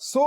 100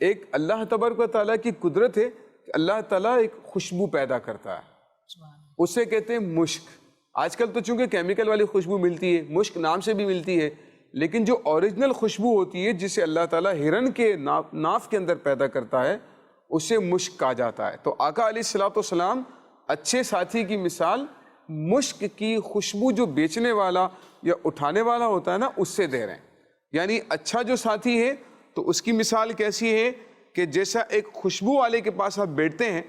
ایک اللہ تبارک و تعالیٰ کی قدرت ہے کہ اللہ تعالیٰ ایک خوشبو پیدا کرتا ہے، اسے کہتے ہیں مشک۔ آج کل تو چونکہ کیمیکل والی خوشبو ملتی ہے، مشک نام سے بھی ملتی ہے، لیکن جو اوریجنل خوشبو ہوتی ہے جسے اللہ تعالیٰ ہرن کے ناف کے اندر پیدا کرتا ہے اسے مشک کہا جاتا ہے۔ تو آقا علیہ الصلوۃ والسلام اچھے ساتھی کی مثال مشک کی خوشبو جو بیچنے والا یا اٹھانے والا ہوتا ہے نا اس سے دے رہے ہیں، یعنی اچھا جو ساتھی ہے تو اس کی مثال کیسی ہے کہ جیسا ایک خوشبو والے کے پاس آپ بیٹھتے ہیں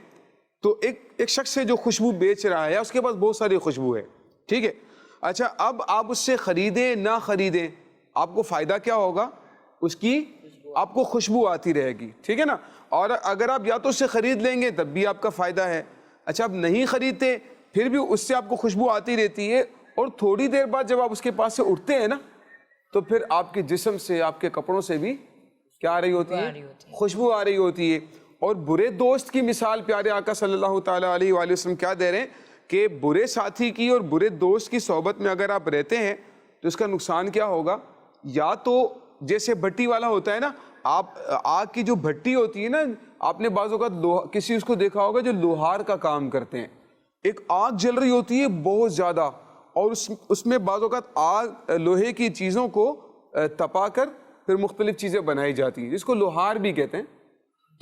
تو ایک شخص ہے جو خوشبو بیچ رہا ہے، اس کے پاس بہت ساری خوشبو ہے، ٹھیک ہے، اچھا اب آپ اس سے خریدیں نہ خریدیں آپ کو فائدہ کیا ہوگا؟ اس کی آپ کو خوشبو آتی رہے گی، ٹھیک ہے نا، اور اگر آپ یا تو اس سے خرید لیں گے تب بھی آپ کا فائدہ ہے، اچھا آپ نہیں خریدتے پھر بھی اس سے آپ کو خوشبو آتی رہتی ہے، اور تھوڑی دیر بعد جب آپ اس کے پاس سے اٹھتے ہیں نا تو پھر آپ کے جسم سے آپ کے کپڑوں سے بھی کیا آ رہی ہوتی ہے؟ خوشبو آ رہی ہوتی ہے۔ اور برے دوست کی مثال پیارے آقا صلی اللہ تعالیٰ علیہ وآلہ وسلم کیا دے رہے ہیں کہ برے ساتھی کی اور برے دوست کی صحبت میں اگر آپ رہتے ہیں تو اس کا نقصان کیا ہوگا؟ یا تو جیسے بھٹی والا ہوتا ہے نا، آپ آگ کی جو بھٹی ہوتی ہے نا، آپ نے بعض اوقات کسی اس کو دیکھا ہوگا جو لوہار کا کام کرتے ہیں، ایک آگ جل رہی ہوتی ہے بہت زیادہ، اور اس میں بعض اوقات آگ لوہے کی چیزوں کو تپا کر پھر مختلف چیزیں بنائی جاتی ہیں جس کو لوہار بھی کہتے ہیں،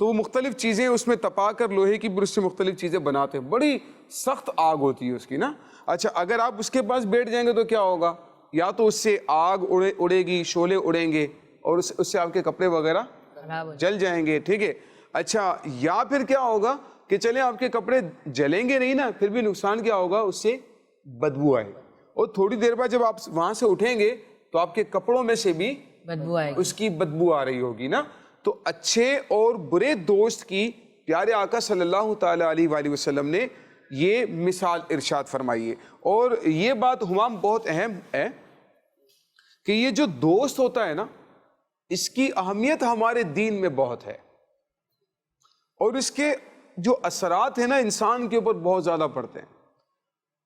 تو وہ مختلف چیزیں اس میں تپا کر لوہے کی برش سے مختلف چیزیں بناتے ہیں، بڑی سخت آگ ہوتی ہے اس کی نا۔ اچھا اگر آپ اس کے پاس بیٹھ جائیں گے تو کیا ہوگا؟ یا تو اس سے آگ اڑے گی، شعلے اڑیں گے اور اس سے آپ کے کپڑے وغیرہ جل جائیں گے، ٹھیک ہے، اچھا یا پھر کیا ہوگا کہ چلیں آپ کے کپڑے جلیں گے نہیں نا، پھر بھی نقصان کیا ہوگا؟ اس سے بدبو آئے، اور تھوڑی دیر بعد جب آپ وہاں سے اٹھیں گے تو آپ کے کپڑوں میں سے بھی بدبو آئے گی، اس کی بدبو آ رہی ہوگی نا۔ تو اچھے اور برے دوست کی پیارے آقا صلی اللہ تعالیٰ علیہ وآلہ وسلم نے یہ مثال ارشاد فرمائی ہے۔ اور یہ بات ہمام بہت اہم ہے کہ یہ جو دوست ہوتا ہے نا اس کی اہمیت ہمارے دین میں بہت ہے، اور اس کے جو اثرات ہیں نا انسان کے اوپر بہت زیادہ پڑتے ہیں،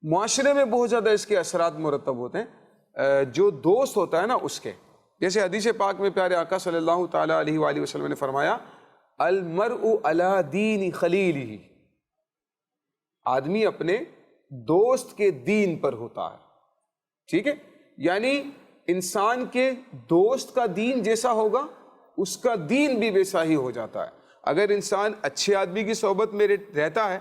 معاشرے میں بہت زیادہ اس کے اثرات مرتب ہوتے ہیں جو دوست ہوتا ہے نا اس کے۔ جیسے حدیث پاک میں پیارے آقا صلی اللہ تعالیٰ علیہ وآلہ وسلم نے فرمایا المرء علی دین خلیلہ، آدمی اپنے دوست کے دین پر ہوتا ہے، ٹھیک ہے، یعنی انسان کے دوست کا دین جیسا ہوگا اس کا دین بھی ویسا ہی ہو جاتا ہے۔ اگر انسان اچھے آدمی کی صحبت میں رہتا ہے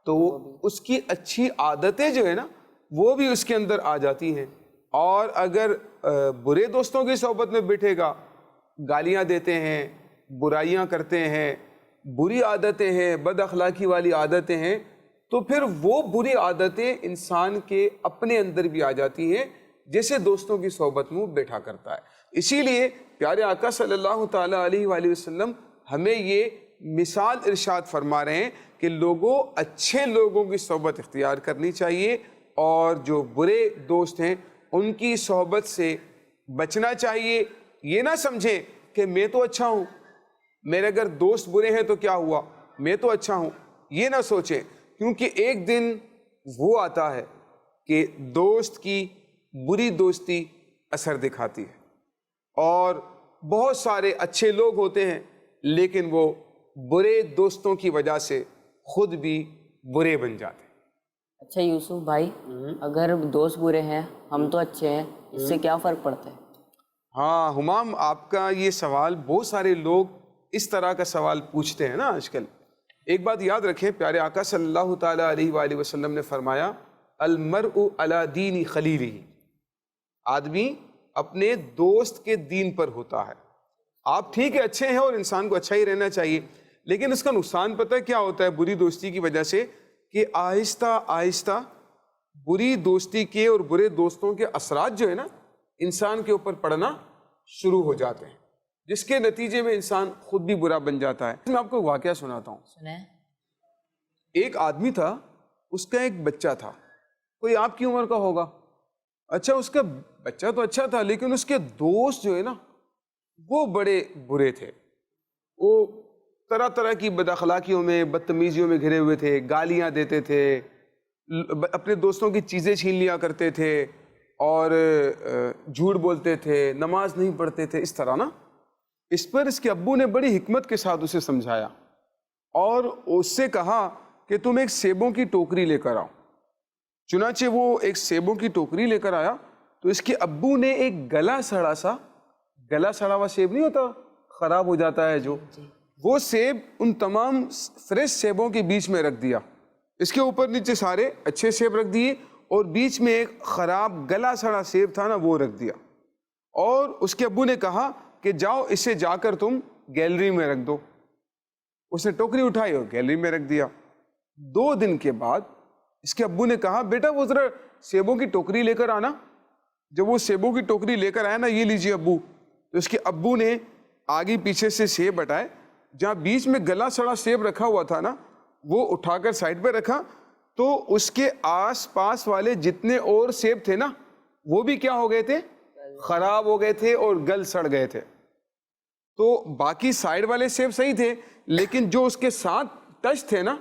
تو اس کی اچھی عادتیں جو ہے نا وہ بھی اس کے اندر آ جاتی ہیں، اور اگر برے دوستوں کی صحبت میں بیٹھے گا، گالیاں دیتے ہیں، برائیاں کرتے ہیں، بری عادتیں ہیں، بد اخلاقی والی عادتیں ہیں، تو پھر وہ بری عادتیں انسان کے اپنے اندر بھی آ جاتی ہیں جیسے دوستوں کی صحبت میں وہ بیٹھا کرتا ہے۔ اسی لیے پیارے آقا صلی اللہ تعالیٰ علیہ وآلہ وسلم ہمیں یہ مثال ارشاد فرما رہے ہیں کہ لوگوں اچھے لوگوں کی صحبت اختیار کرنی چاہیے، اور جو برے دوست ہیں ان کی صحبت سے بچنا چاہیے۔ یہ نہ سمجھیں کہ میں تو اچھا ہوں، میرے اگر دوست برے ہیں تو کیا ہوا، میں تو اچھا ہوں، یہ نہ سوچیں، کیونکہ ایک دن وہ آتا ہے کہ دوست کی بری دوستی اثر دکھاتی ہے، اور بہت سارے اچھے لوگ ہوتے ہیں لیکن وہ برے دوستوں کی وجہ سے خود بھی برے بن جاتے ہیں۔ اچھا یوسف بھائی، اگر دوست برے ہیں ہم تو اچھے ہیں، اس سے کیا فرق پڑتا ہے؟ ہاں ہمام، آپ کا یہ سوال بہت سارے لوگ اس طرح کا سوال پوچھتے ہیں نا آج کل۔ ایک بات یاد رکھیں، پیارے آقا صلی اللہ تعالیٰ علیہ وآلہ وسلم نے فرمایا المرء علی دین خلیلہ، آدمی اپنے دوست کے دین پر ہوتا ہے۔ آپ ٹھیک ہے اچھے ہیں اور انسان کو اچھا ہی رہنا چاہیے، لیکن اس کا نقصان پتہ ہے کیا ہوتا ہے بری دوستی کی وجہ سے، کہ آہستہ آہستہ بری دوستی کے اور برے دوستوں کے اثرات جو ہے نا انسان کے اوپر پڑنا شروع ہو جاتے ہیں، جس کے نتیجے میں انسان خود بھی برا بن جاتا ہے۔ میں آپ کو واقعہ سناتا ہوں۔ سنیں۔ ایک آدمی تھا، اس کا ایک بچہ تھا، کوئی آپ کی عمر کا ہوگا، اچھا اس کا بچہ تو اچھا تھا لیکن اس کے دوست جو ہے نا وہ بڑے برے تھے، وہ طرح طرح کی بد اخلاقیوں میں بدتمیزیوں میں گھرے ہوئے تھے، گالیاں دیتے تھے، اپنے دوستوں کی چیزیں چھین لیا کرتے تھے، اور جھوٹ بولتے تھے، نماز نہیں پڑھتے تھے، اس طرح نا۔ اس پر اس کے ابو نے بڑی حکمت کے ساتھ اسے سمجھایا اور اس سے کہا کہ تم ایک سیبوں کی ٹوکری لے کر آؤ۔ چنانچہ وہ ایک سیبوں کی ٹوکری لے کر آیا تو اس کے ابو نے ایک گلا سڑا ہوا سیب نہیں ہوتا، خراب ہو جاتا ہے جو، وہ سیب ان تمام فریش سیبوں کے بیچ میں رکھ دیا۔ اس کے اوپر نیچے سارے اچھے سیب رکھ دیے اور بیچ میں ایک خراب گلا سڑا سیب تھا نا، وہ رکھ دیا۔ اور اس کے ابو نے کہا کہ جاؤ اسے جا کر تم گیلری میں رکھ دو۔ اس نے ٹوکری اٹھائی اور گیلری میں رکھ دیا۔ 2 دن کے بعد اس کے ابو نے کہا بیٹا وہ ذرا سیبوں کی ٹوکری لے کر آنا۔ جب وہ سیبوں کی ٹوکری لے کر آیا نا، یہ لیجیے ابو، تو اس کے ابو نے آگے پیچھے سے سیب ہٹائے، جہاں بیچ میں گلا سڑا سیب رکھا ہوا تھا نا، وہ اٹھا کر سائڈ پہ رکھا، تو اس کے آس پاس والے جتنے اور سیب تھے نا، وہ بھی کیا ہو گئے تھے؟ خراب ہو گئے تھے اور گل سڑ گئے تھے۔ تو باقی سائڈ والے سیب صحیح تھے، لیکن جو اس کے ساتھ ٹچ تھے نا،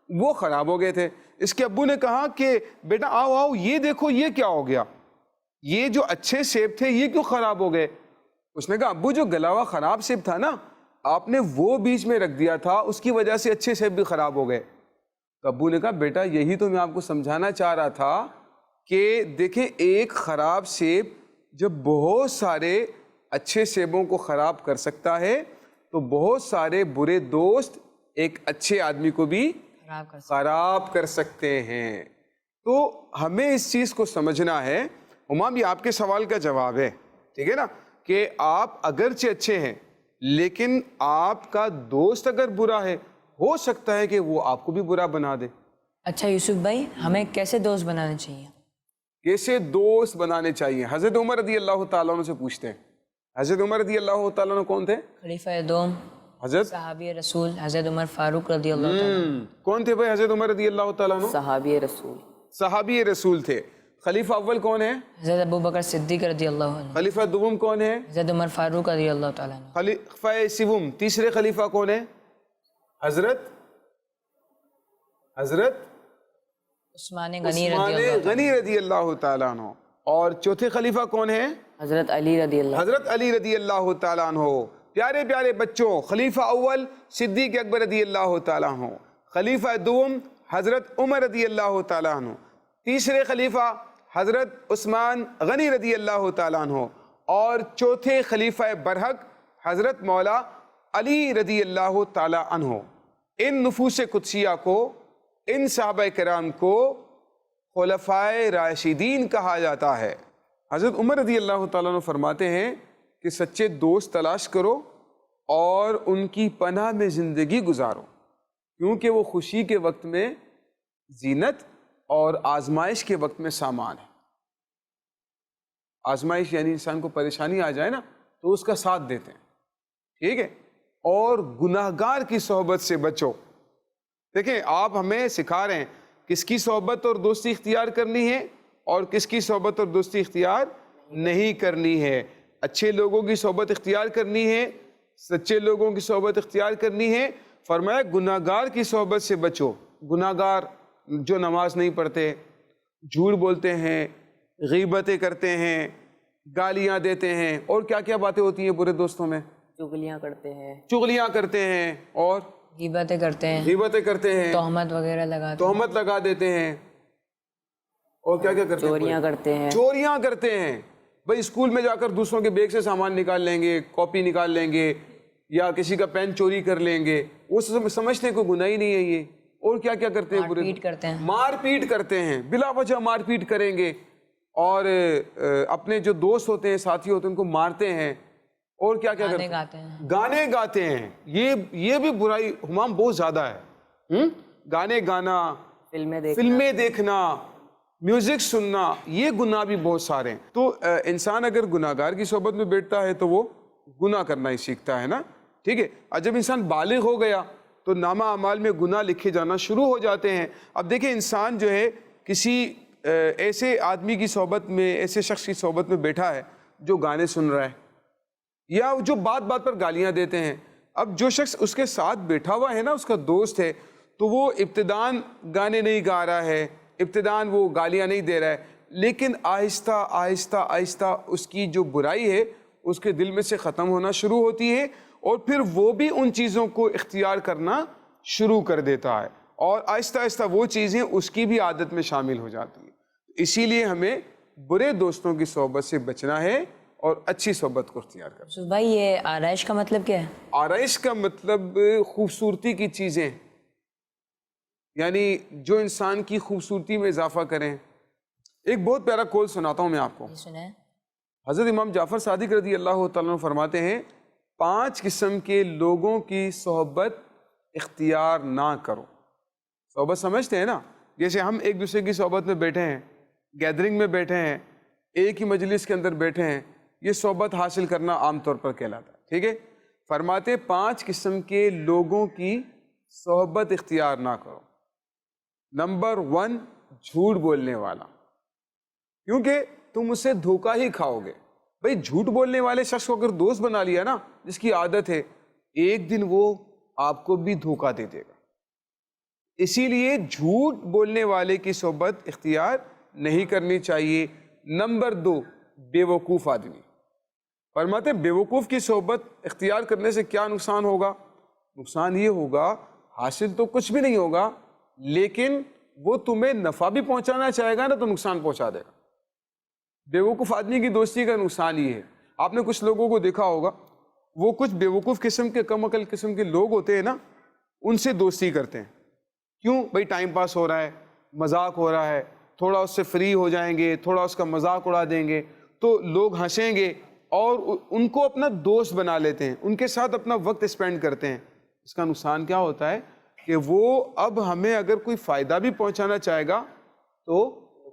وہ خراب ہو گئے تھے۔ اس کے ابو نے کہا کہ بیٹا آؤ آؤ، یہ دیکھو یہ کیا ہو گیا، یہ جو اچھے سیب تھے یہ کیوں خراب ہو گئے؟ اس نے کہا ابو جو گلا ہوا خراب سیب تھا نا، آپ نے وہ بیچ میں رکھ دیا تھا، اس کی وجہ سے اچھے سیب بھی خراب ہو گئے۔ تو ابو نے کہا بیٹا یہی تو میں آپ کو سمجھانا چاہ رہا تھا کہ دیکھیں ایک خراب سیب جب بہت سارے اچھے سیبوں کو خراب کر سکتا ہے، تو بہت سارے برے دوست ایک اچھے آدمی کو بھی خراب کر سکتے ہیں۔ تو ہمیں اس چیز کو سمجھنا ہے۔ امام یہ آپ کے سوال کا جواب ہے، ٹھیک ہے نا، کہ آپ اگرچہ اچھے ہیں لیکن آپ کا دوست اگر برا ہے، ہو سکتا ہے کہ وہ آپ کو بھی برا بنا دے۔ اچھا یوسف بھائی، ہمیں کیسے دوست بنانے چاہیے؟ کیسے دوست بنانے چاہیے؟ حضرت عمر رضی اللہ تعالیٰ عنہ سے پوچھتے ہیں۔ حضرت عمر رضی اللہ تعالیٰ عنہ کون تھے؟ خلیفہ دوم، حضرت صحابی رسول حضرت عمر فاروق رضی اللہ تعالیٰ۔ کون تھے بھائی حضرت عمر رضی اللہ تعالیٰ عنہ؟ صحابی رسول۔ صحابی رسول تھے۔ خلیفہ اول کون ہے؟ حضرت ابو بکر صدیق رضی اللہ عنہ۔ خلیفہ دوم کون ہے؟ حضرت عمر فاروق رضی اللہ تعالیٰ عنہ۔ خلیفہ سوم، تیسرے خلیفہ کون ہے؟ حضرت عثمان غنی رضی اللہ تعالیٰ عنہ۔ اور چوتھے خلیفہ کون ہے؟ حضرت علی رضی اللہ تعالیٰ عنہ۔ پیارے پیارے بچوں، خلیفہ اول صدیق اکبر رضی اللہ تعالیٰ عنہ، خلیفہ دوم حضرت عمر رضی اللہ تعالیٰ عنہ، تیسرے خلیفہ حضرت عثمان غنی رضی اللہ تعالیٰ عنہ، اور چوتھے خلیفہ برحق حضرت مولا علی رضی اللہ تعالیٰ عنہ۔ ان نفوس قدسیہ کو، ان صحابہ کرام کو خلفائے راشدین کہا جاتا ہے۔ حضرت عمر رضی اللہ تعالیٰ عنہ فرماتے ہیں کہ سچے دوست تلاش کرو اور ان کی پناہ میں زندگی گزارو، کیونکہ وہ خوشی کے وقت میں زینت اور آزمائش کے وقت میں سامان ہے۔ آزمائش یعنی انسان کو پریشانی آ جائے نا تو اس کا ساتھ دیتے ہیں، ٹھیک ہے؟ اور گناہگار کی صحبت سے بچو۔ دیکھیں آپ ہمیں سکھا رہے ہیں کس کی صحبت اور دوستی اختیار کرنی ہے اور کس کی صحبت اور دوستی اختیار نہیں کرنی ہے۔ اچھے لوگوں کی صحبت اختیار کرنی ہے، سچے لوگوں کی صحبت اختیار کرنی ہے۔ فرمایا گناہگار کی صحبت سے بچو۔ گناہگار جو نماز نہیں پڑھتے، جھوٹ بولتے ہیں، غیبتیں کرتے ہیں، گالیاں دیتے ہیں، اور کیا کیا باتیں ہوتی ہیں برے دوستوں میں؟ چغلیاں کرتے ہیں اور غیبتیں کرتے ہیں، تہمت وغیرہ لگا دیتے ہیں، اور کیا کیا کرتے ہیں؟ چوریاں کرتے ہیں۔ بھائی اسکول میں جا کر دوسروں کے بیگ سے سامان نکال لیں گے، کاپی نکال لیں گے، یا کسی کا پین چوری کر لیں گے، وہ سمجھتے ہیں کوئی گناہ ہی نہیں ہے یہ۔ اور کیا کیا کرتے ہیں؟ مار پیٹ کرتے ہیں، بلا وجہ مار پیٹ کریں گے، اور اپنے جو دوست ہوتے ہیں، ساتھی ہوتے ہیں، ان کو مارتے ہیں، اور کیا کیا کرتے ہیں؟ گانے گاتے ہیں۔ یہ بھی برائی ہمام بہت زیادہ ہے۔ گانے گانا، فلمیں دیکھنا، میوزک سننا، یہ گناہ بھی بہت سارے ہیں۔ تو انسان اگر گناہگار کی صحبت میں بیٹھتا ہے تو وہ گناہ کرنا ہی سیکھتا ہے نا، ٹھیک ہے؟ اور جب انسان بالغ ہو گیا تو نامہ اعمال میں گناہ لکھے جانا شروع ہو جاتے ہیں۔ اب دیکھیں انسان جو ہے کسی ایسے آدمی کی صحبت میں، ایسے شخص کی صحبت میں بیٹھا ہے جو گانے سن رہا ہے یا جو بات بات پر گالیاں دیتے ہیں۔ اب جو شخص اس کے ساتھ بیٹھا ہوا ہے نا، اس کا دوست ہے، تو وہ ابتداً گانے نہیں گا رہا ہے، ابتداً وہ گالیاں نہیں دے رہا ہے، لیکن آہستہ آہستہ آہستہ اس کی جو برائی ہے اس کے دل میں سے ختم ہونا شروع ہوتی ہے اور پھر وہ بھی ان چیزوں کو اختیار کرنا شروع کر دیتا ہے اور آہستہ آہستہ وہ چیزیں اس کی بھی عادت میں شامل ہو جاتی ہیں. اسی لیے ہمیں برے دوستوں کی صحبت سے بچنا ہے اور اچھی صحبت کو اختیار کرنا. یوسف بھائی یہ آرائش کا مطلب کیا ہے؟ آرائش کا مطلب خوبصورتی کی چیزیں، یعنی جو انسان کی خوبصورتی میں اضافہ کریں. ایک بہت پیارا قول سناتا ہوں میں آپ کو. سنیں. حضرت امام جعفر صادق رضی اللہ تعالیٰ عنہ فرماتے ہیں 5 قسم کے لوگوں کی صحبت اختیار نہ کرو. صحبت سمجھتے ہیں نا، جیسے ہم ایک دوسرے کی صحبت میں بیٹھے ہیں، گیدرنگ میں بیٹھے ہیں، ایک ہی مجلس کے اندر بیٹھے ہیں، یہ صحبت حاصل کرنا عام طور پر کہلاتا ہے. ٹھیک ہے، فرماتے 5 قسم کے لوگوں کی صحبت اختیار نہ کرو. نمبر 1 جھوٹ بولنے والا، کیونکہ تم اسے دھوکہ ہی کھاؤ گے. بھئی جھوٹ بولنے والے شخص کو اگر دوست بنا لیا نا، جس کی عادت ہے، ایک دن وہ آپ کو بھی دھوکہ دے دے گا. اسی لیے جھوٹ بولنے والے کی صحبت اختیار نہیں کرنی چاہیے. نمبر 2 بے وقوف آدمی. فرماتے بے وقوف کی صحبت اختیار کرنے سے کیا نقصان ہوگا؟ نقصان یہ ہوگا حاصل تو کچھ بھی نہیں ہوگا، لیکن وہ تمہیں نفع بھی پہنچانا چاہے گا نا تو نقصان پہنچا دے گا. بے وقوف آدمی کی دوستی کا نقصان یہ ہے، آپ نے کچھ لوگوں کو دیکھا ہوگا، وہ کچھ بے وقوف قسم کے کم عقل قسم کے لوگ ہوتے ہیں نا، ان سے دوستی کرتے ہیں. کیوں؟ بھئی ٹائم پاس ہو رہا ہے، مذاق ہو رہا ہے، تھوڑا اس سے فری ہو جائیں گے، تھوڑا اس کا مذاق اڑا دیں گے تو لوگ ہنسیں گے اور ان کو اپنا دوست بنا لیتے ہیں، ان کے ساتھ اپنا وقت اسپینڈ کرتے ہیں. اس کا نقصان کیا ہوتا ہے کہ وہ اب ہمیں اگر کوئی فائدہ بھی پہنچانا چاہے گا تو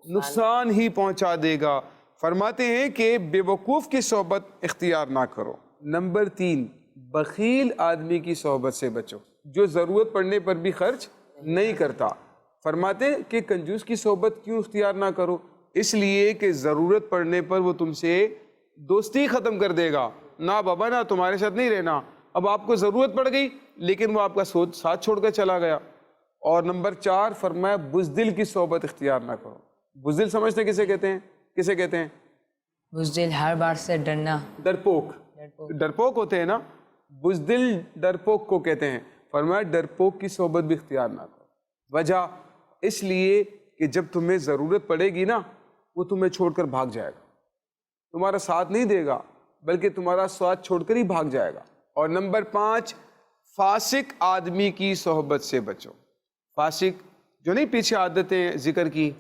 نقصان ہی پہنچا دے گا. فرماتے ہیں کہ بے وقوف کی صحبت اختیار نہ کرو. نمبر 3 بخیل آدمی کی صحبت سے بچو، جو ضرورت پڑنے پر بھی خرچ نہیں کرتا. فرماتے ہیں کہ کنجوس کی صحبت کیوں اختیار نہ کرو؟ اس لیے کہ ضرورت پڑنے پر وہ تم سے دوستی ختم کر دے گا. نہ بابا نہ تمہارے ساتھ نہیں رہنا، اب آپ کو ضرورت پڑ گئی لیکن وہ آپ کا ساتھ چھوڑ کر چلا گیا. اور نمبر 4 فرمایا بزدل کی صحبت اختیار نہ کرو. بزدل سمجھتے کسے کہتے ہیں؟ کسے کہتے ہیں؟ بزدل ہر بات سے ڈرنا. ڈرپوک ہوتے ہیں نا، بزدل ڈرپوک کو کہتے ہیں. فرمایا ڈرپوک کی صحبت بھی اختیار نہ کرو. وجہ اس لیے کہ جب تمہیں ضرورت پڑے گی نا، وہ تمہیں چھوڑ کر بھاگ جائے گا، تمہارا ساتھ نہیں دے گا بلکہ تمہارا ساتھ چھوڑ کر ہی بھاگ جائے گا. اور نمبر 5 فاسق آدمی کی صحبت سے بچو. فاسق جو نہیں پیچھے عادتیں ذکر کی،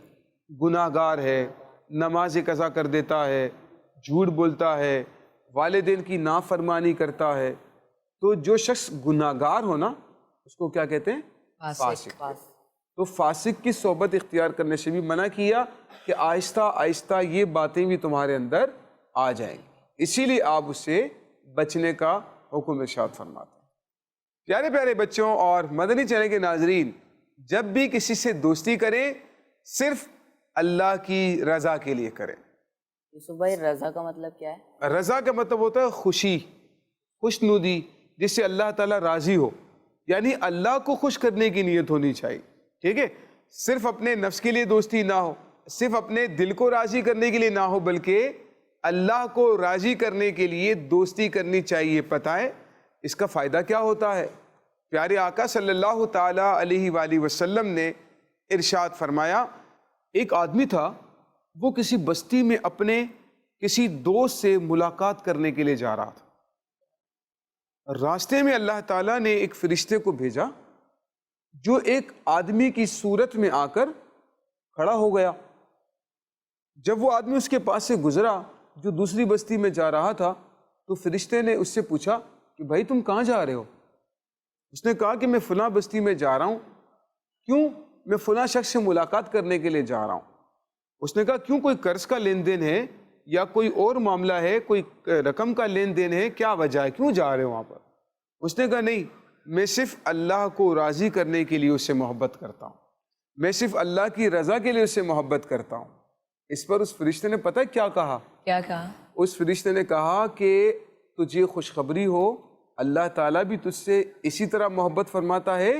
گناہ گار ہے، نماز قضا کر دیتا ہے، جھوٹ بولتا ہے، والدین کی نافرمانی کرتا ہے. تو جو شخص گناہ گار ہو نا، اس کو کیا کہتے ہیں؟ فاسق. تو فاسق کی صحبت اختیار کرنے سے بھی منع کیا کہ آہستہ آہستہ یہ باتیں بھی تمہارے اندر آ جائیں گی. اسی لیے آپ اس سے بچنے کا حکم ارشاد فرماتے ہیں. پیارے پیارے بچوں اور مدنی چینل کے ناظرین، جب بھی کسی سے دوستی کریں صرف اللہ کی رضا کے لیے کریں. یوسف بھائی رضا کا مطلب کیا ہے؟ رضا کا مطلب ہوتا ہے خوشی، خوشنودی، جس سے اللہ تعالیٰ راضی ہو، یعنی اللہ کو خوش کرنے کی نیت ہونی چاہیے. ٹھیک ہے، صرف اپنے نفس کے لیے دوستی نہ ہو، صرف اپنے دل کو راضی کرنے کے لیے نہ ہو، بلکہ اللہ کو راضی کرنے کے لیے دوستی کرنی چاہیے. پتہ ہے اس کا فائدہ کیا ہوتا ہے؟ پیارے آقا صلی اللہ تعالی علیہ وآلہ وسلم نے ارشاد فرمایا، ایک آدمی تھا، وہ کسی بستی میں اپنے کسی دوست سے ملاقات کرنے کے لیے جا رہا تھا. راستے میں اللہ تعالیٰ نے ایک فرشتے کو بھیجا جو ایک آدمی کی صورت میں آ کر کھڑا ہو گیا. جب وہ آدمی اس کے پاس سے گزرا جو دوسری بستی میں جا رہا تھا، تو فرشتے نے اس سے پوچھا کہ بھائی تم کہاں جا رہے ہو؟ اس نے کہا کہ میں فلاں بستی میں جا رہا ہوں. کیوں؟ میں فلاں شخص سے ملاقات کرنے کے لیے جا رہا ہوں. اس نے کہا کیوں، کوئی قرض کا لین دین ہے یا کوئی اور معاملہ ہے، کوئی رقم کا لین دین ہے، کیا وجہ ہے، کیوں جا رہے ہو وہاں پر؟ اس نے کہا نہیں، میں صرف اللہ کو راضی کرنے کے لیے اس سے محبت کرتا ہوں، میں صرف اللہ کی رضا کے لیے اس سے محبت کرتا ہوں. اس پر اس فرشتے نے پتہ کیا کہا؟ کیا کہا؟ اس فرشتے نے کہا کہ تجھے خوشخبری ہو، اللہ تعالیٰ بھی تجھ سے اسی طرح محبت فرماتا ہے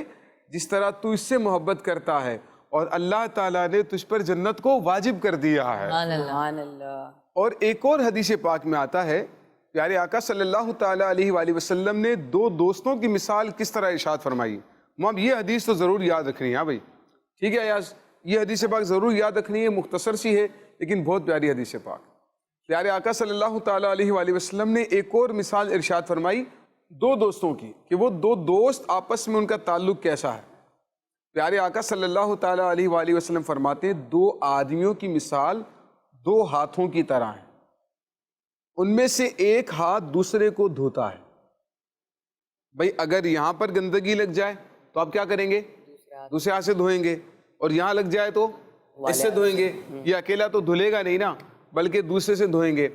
جس طرح تو اس سے محبت کرتا ہے، اور اللہ تعالیٰ نے تجھ پر جنت کو واجب کر دیا ہے. سبحان اللہ. اور ایک اور حدیث پاک میں آتا ہے پیارے آقا صلی اللہ تعالیٰ علیہ وآلہ وسلم نے دو دوستوں کی مثال کس طرح ارشاد فرمائی. مام یہ حدیث تو ضرور یاد رکھنی ہے. ہاں بھائی ٹھیک ہے ایاز, یہ حدیث پاک ضرور یاد رکھنی ہے, مختصر سی ہے لیکن بہت پیاری حدیث پاک. پیارے آقا صلی اللہ تعالیٰ علیہ وآلہ وسلم نے ایک اور مثال ارشاد فرمائی دو دوستوں کی, کہ وہ دو دوست آپس میں ان کا تعلق کیسا ہے. پیارے آقا صلی اللہ تعالیٰ علیہ وآلہ وسلم فرماتے ہیں دو آدمیوں کی مثال دو ہاتھوں کی طرح ہے, ان میں سے ایک ہاتھ دوسرے کو دھوتا ہے. بھائی اگر یہاں پر گندگی لگ جائے تو آپ کیا کریں گے؟ دوسرے ہاتھ سے دھوئیں گے, اور یہاں لگ جائے تو اس سے دھوئیں گے. یہ اکیلا تو دھلے گا نہیں نا, بلکہ دوسرے سے دھوئیں گے.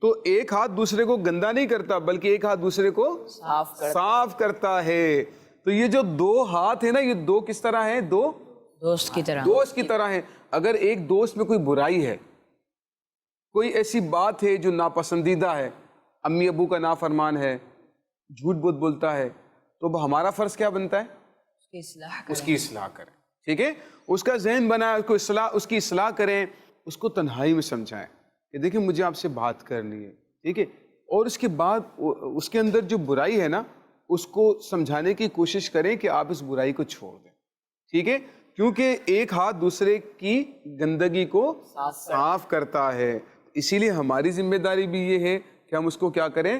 تو ایک ہاتھ دوسرے کو گندا نہیں کرتا بلکہ ایک ہاتھ دوسرے کو صاف کرتا ہے. تو یہ جو دو ہاتھ ہیں نا, یہ دو کس طرح ہیں؟ دو دوست کی طرح. دوست کی طرح ہیں. اگر ایک دوست میں کوئی برائی ہے, کوئی ایسی بات ہے جو ناپسندیدہ ہے, امی ابو کا نافرمان ہے, جھوٹ بہت بولتا ہے, تو ہمارا فرض کیا بنتا ہے؟ اس کی اصلاح کریں. ٹھیک ہے, اس کا ذہن بنائیں, اس کی اصلاح کریں, اس کو تنہائی میں سمجھائیں کہ دیکھیں مجھے آپ سے بات کرنی ہے. ٹھیک ہے, اور اس کے بعد اس کے اندر جو برائی ہے نا اس کو سمجھانے کی کوشش کریں کہ آپ اس برائی کو چھوڑ دیں. ٹھیک ہے, کیونکہ ایک ہاتھ دوسرے کی گندگی کو صاف کرتا ہے. اسی لیے ہماری ذمہ داری بھی یہ ہے کہ ہم اس کو کیا کریں؟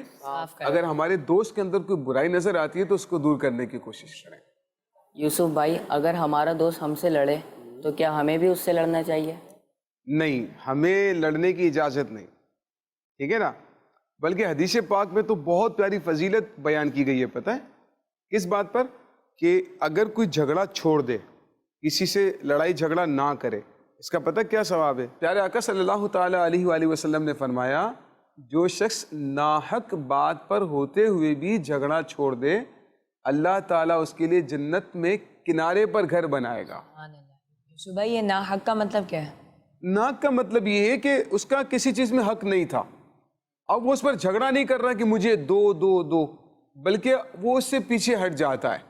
اگر ہمارے دوست کے اندر کوئی برائی نظر آتی ہے تو اس کو دور کرنے کی کوشش کریں. یوسف بھائی اگر ہمارا دوست ہم سے لڑے تو کیا ہمیں بھی اس سے لڑنا چاہیے؟ نہیں, ہمیں لڑنے کی اجازت نہیں. ٹھیک ہے نا, بلکہ حدیث پاک میں تو بہت پیاری فضیلت بیان کی گئی ہے. پتہ ہے کس بات پر؟ کہ اگر کوئی جھگڑا چھوڑ دے, کسی سے لڑائی جھگڑا نہ کرے, اس کا پتہ کیا ثواب ہے؟ پیارے آقا صلی اللہ تعالیٰ علیہ وآلہ وسلم نے فرمایا جو شخص ناحق بات پر ہوتے ہوئے بھی جھگڑا چھوڑ دے, اللہ تعالیٰ اس کے لیے جنت میں کنارے پر گھر بنائے گا. یوسف بھائی یہ ناحق کا مطلب کیا ہے؟ ناحق کا مطلب یہ ہے کہ اس کا کسی چیز میں حق نہیں تھا, اب وہ اس پر جھگڑا نہیں کر رہا کہ مجھے دو دو دو, بلکہ وہ اس سے پیچھے ہٹ جاتا ہے.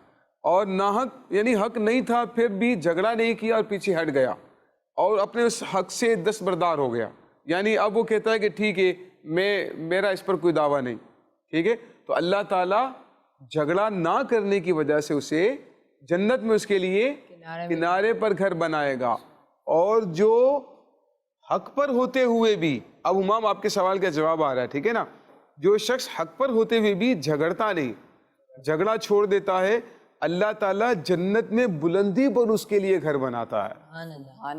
اور ناحق یعنی حق نہیں تھا پھر بھی جھگڑا نہیں کیا اور پیچھے ہٹ گیا اور اپنے اس حق سے دستبردار ہو گیا. یعنی اب وہ کہتا ہے کہ ٹھیک ہے میرا اس پر کوئی دعویٰ نہیں. ٹھیک ہے, تو اللہ تعالیٰ جھگڑا نہ کرنے کی وجہ سے اسے جنت میں اس کے لیے کنارے پر گھر بنائے گا. اور جو حق پر ہوتے ہوئے بھی, اب امام آپ کے سوال کا جواب آ رہا ہے, ٹھیک ہے نا, جو شخص حق پر ہوتے ہوئے بھی جھگڑتا نہیں, جھگڑا چھوڑ دیتا ہے, اللہ تعالیٰ جنت میں بلندی پر اس کے لیے گھر بناتا ہے.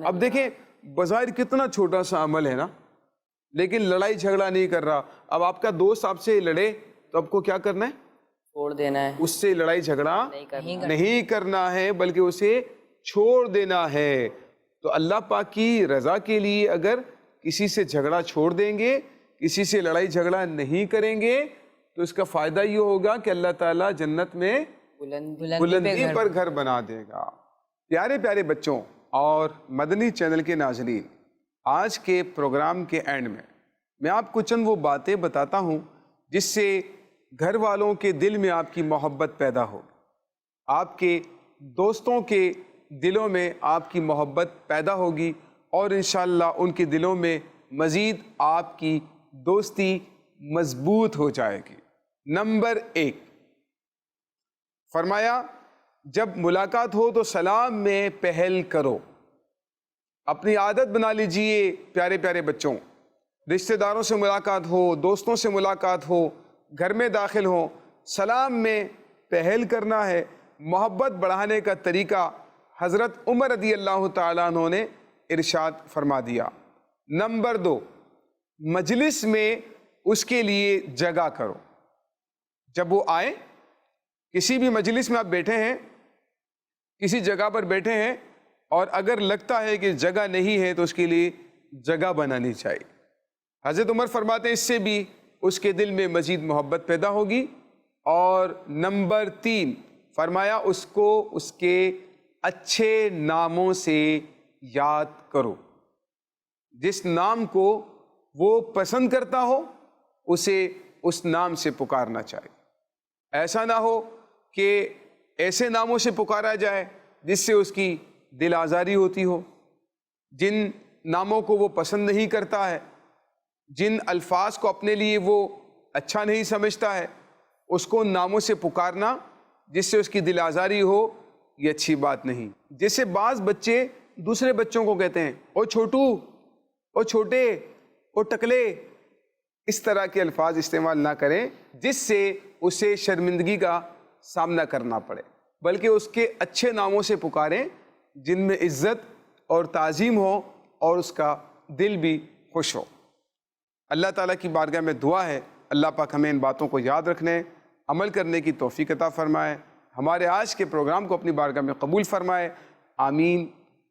اب دیکھیں بظاہر کتنا چھوٹا سا عمل ہے نا, لیکن لڑائی جھگڑا نہیں کر رہا. اب آپ کا دوست آپ سے لڑے تو آپ کو کیا کرنا ہے؟ چھوڑ دینا ہے. اس سے لڑائی جھگڑا نہیں کرنا ہے بلکہ اسے چھوڑ دینا ہے. تو اللہ پاک کی رضا کے لیے اگر کسی سے جھگڑا چھوڑ دیں گے, کسی سے لڑائی جھگڑا نہیں کریں گے, تو اس کا فائدہ یہ ہوگا کہ اللہ تعالیٰ جنت میں بلندی پر گھر بنا دے گا. پیارے پیارے بچوں اور مدنی چینل کے ناظرین, آج کے پروگرام کے اینڈ میں آپ کو چند وہ باتیں بتاتا ہوں جس سے گھر والوں کے دل میں آپ کی محبت پیدا ہوگی, آپ کے دوستوں کے دلوں میں آپ کی محبت پیدا ہوگی, اور انشاءاللہ ان کے دلوں میں مزید آپ کی دوستی مضبوط ہو جائے گی. نمبر 1, فرمایا جب ملاقات ہو تو سلام میں پہل کرو. اپنی عادت بنا لیجئے پیارے پیارے بچوں, رشتہ داروں سے ملاقات ہو, دوستوں سے ملاقات ہو, گھر میں داخل ہو, سلام میں پہل کرنا ہے. محبت بڑھانے کا طریقہ حضرت عمر رضی اللہ تعالیٰ عنہ نے ارشاد فرما دیا. نمبر 2, مجلس میں اس کے لیے جگہ کرو. جب وہ آئے, کسی بھی مجلس میں آپ بیٹھے ہیں, کسی جگہ پر بیٹھے ہیں, اور اگر لگتا ہے کہ جگہ نہیں ہے تو اس کے لیے جگہ بنانی چاہیے. حضرت عمر فرماتے ہیں اس سے بھی اس کے دل میں مزید محبت پیدا ہوگی. اور نمبر 3, فرمایا اس کو اس کے اچھے ناموں سے یاد کرو. جس نام کو وہ پسند کرتا ہو اسے اس نام سے پکارنا چاہیے. ایسا نہ ہو کہ ایسے ناموں سے پکارا جائے جس سے اس کی دل آزاری ہوتی ہو, جن ناموں کو وہ پسند نہیں کرتا ہے, جن الفاظ کو اپنے لیے وہ اچھا نہیں سمجھتا ہے، اس کو ناموں سے پکارنا جس سے اس کی دل آزاری ہو، یہ اچھی بات نہیں۔ جیسے بعض بچے دوسرے بچوں کو کہتے ہیں او چھوٹو، او چھوٹے، او ٹکلے، اس طرح کے الفاظ استعمال نہ کریں جس سے اسے شرمندگی کا سامنا کرنا پڑے، بلکہ اس کے اچھے ناموں سے پکاریں جن میں عزت اور تعظیم ہو اور اس کا دل بھی خوش ہو۔ اللہ تعالیٰ کی بارگاہ میں دعا ہے اللہ پاک ہمیں ان باتوں کو یاد رکھنے، عمل کرنے کی توفیق عطا فرمائے، ہمارے آج کے پروگرام کو اپنی بارگاہ میں قبول فرمائے، آمین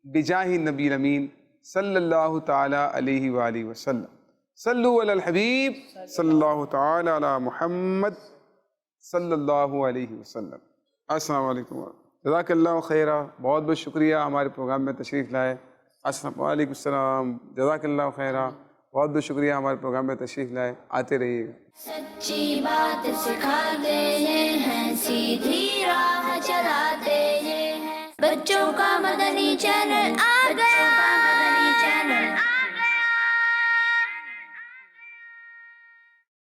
بجاہ نبی الامین صلی اللہ تعالی علیہ وآلہ وسلم۔ صلو علی الحبیب صلی اللہ تعالی علی محمد صلی اللہ علیہ وسلم۔ السلام علیکم، جزاک اللہ خیرہ، بہت بہت شکریہ ہمارے پروگرام میں تشریف لائے۔ السلام علیکم السلام، جزاک اللہ خیرہ، بہت بہت شکریہ ہمارے پروگرام میں تشریف لائے، آتے رہیے گا۔ سچی بات سکھاتے ہیں، سیدھی راہ چلاتے ہیں، بچوں کا مدنی چینل